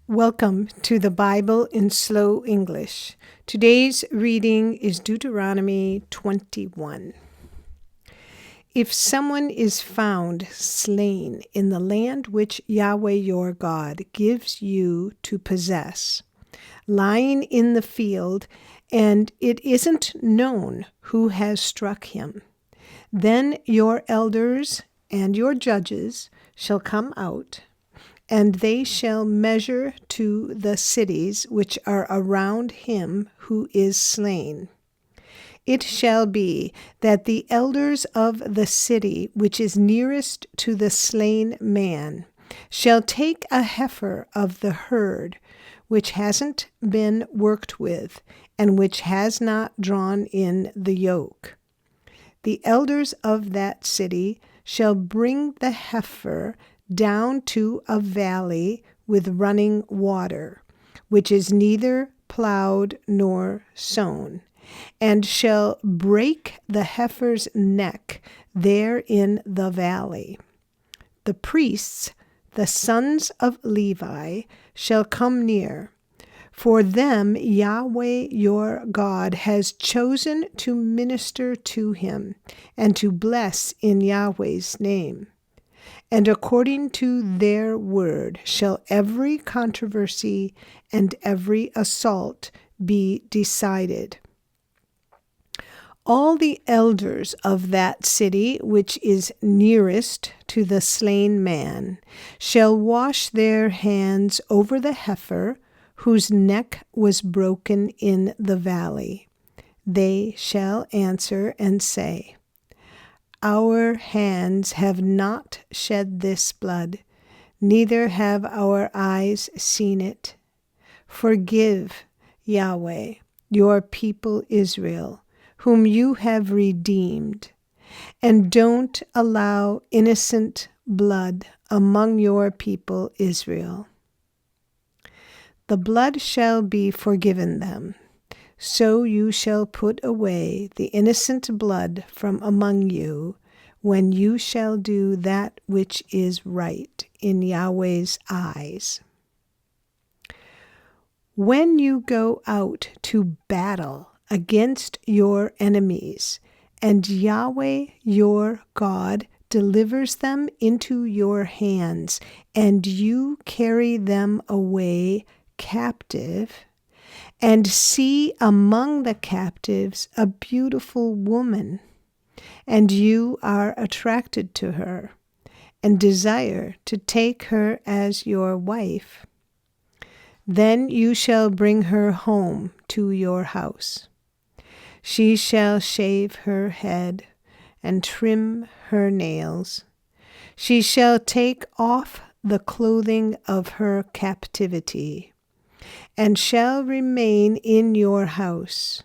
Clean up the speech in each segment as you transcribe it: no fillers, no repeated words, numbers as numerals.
Welcome to the Bible in Slow English. Today's reading is Deuteronomy 21. If someone is found slain in the land which Yahweh your God gives you to possess, lying in the field, and it isn't known who has struck him, then your elders and your judges shall come out, and they shall measure to the cities which are around him who is slain. It shall be that the elders of the city which is nearest to the slain man shall take a heifer of the herd which hasn't been worked with and which has not drawn in the yoke. The elders of that city shall bring the heifer down to a valley with running water, which is neither plowed nor sown, and shall break the heifer's neck there in the valley. The priests, the sons of Levi, shall come near. For them Yahweh your God has chosen to minister to him and to bless in Yahweh's name. And according to their word shall every controversy and every assault be decided. All the elders of that city which is nearest to the slain man shall wash their hands over the heifer whose neck was broken in the valley. They shall answer and say, Our hands have not shed this blood, neither have our eyes seen it. Forgive, Yahweh, your people Israel, whom you have redeemed, and don't allow innocent blood among your people Israel. The blood shall be forgiven them. So you shall put away the innocent blood from among you when you shall do that which is right in Yahweh's eyes. When you go out to battle against your enemies, and Yahweh your God delivers them into your hands, and you carry them away captive, and see among the captives a beautiful woman, and you are attracted to her, and desire to take her as your wife, then you shall bring her home to your house. She shall shave her head and trim her nails. She shall take off the clothing of her captivity, and shall remain in your house,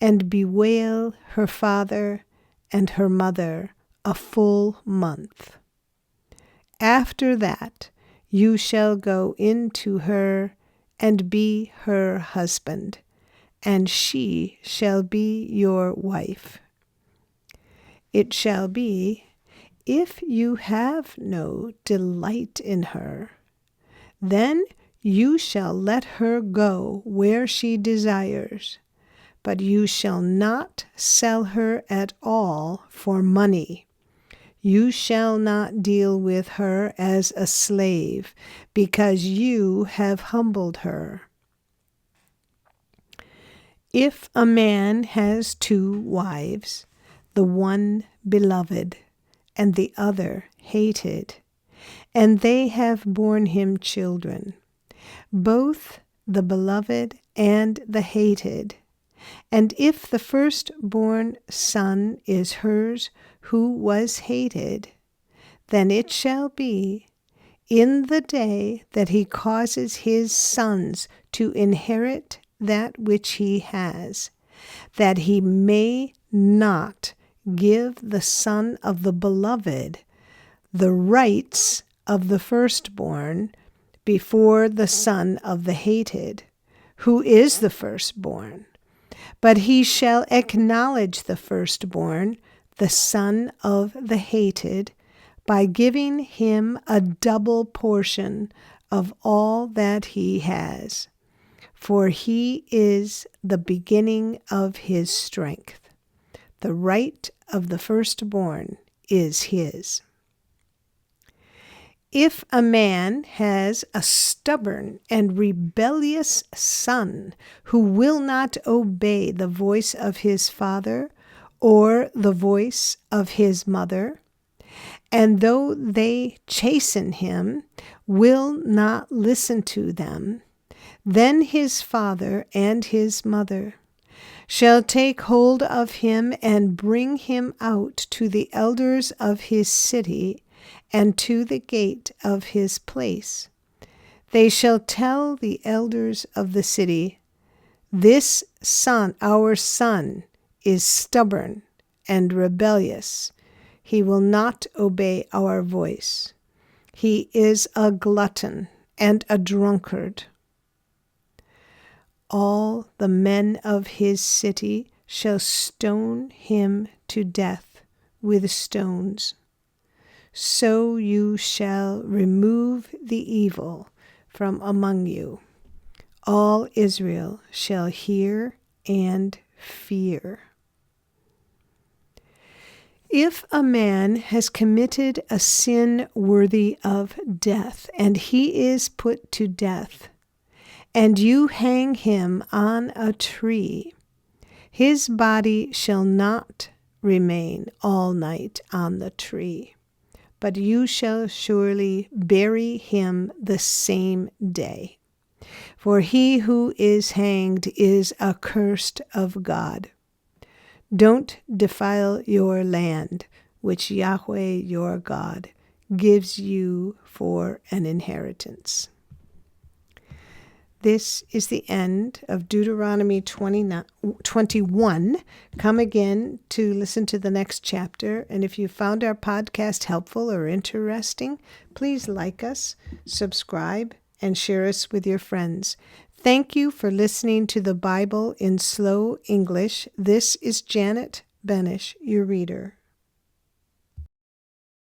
and bewail her father and her mother a full month. After that you shall go in to her and be her husband, and she shall be your wife. It shall be, if you have no delight in her, then you shall let her go where she desires, but you shall not sell her at all for money. You shall not deal with her as a slave, because you have humbled her. If a man has 2 wives, the one beloved and the other hated, and they have borne him children, both the beloved and the hated, and if the firstborn son is hers who was hated, then it shall be, in the day that he causes his sons to inherit that which he has, that he may not give the son of the beloved the rights of the firstborn before the son of the hated, who is the firstborn, but he shall acknowledge the firstborn, the son of the hated, by giving him a double portion of all that he has, for he is the beginning of his strength. The right of the firstborn is his. If a man has a stubborn and rebellious son who will not obey the voice of his father or the voice of his mother, and though they chasten him, will not listen to them, then his father and his mother shall take hold of him and bring him out to the elders of his city and to the gate of his place. They shall tell the elders of the city, "This son, our son, is stubborn and rebellious. He will not obey our voice. He is a glutton and a drunkard." All the men of his city shall stone him to death with stones. So you shall remove the evil from among you. All Israel shall hear and fear. If a man has committed a sin worthy of death, and he is put to death, and you hang him on a tree, his body shall not remain all night on the tree, but you shall surely bury him the same day. For he who is hanged is accursed of God. Don't defile your land, which Yahweh your God gives you for an inheritance. This is the end of Deuteronomy 21. Come again to listen to the next chapter. And if you found our podcast helpful or interesting, please like us, subscribe, and share us with your friends. Thank you for listening to the Bible in Slow English. This is Janet Benish, your reader.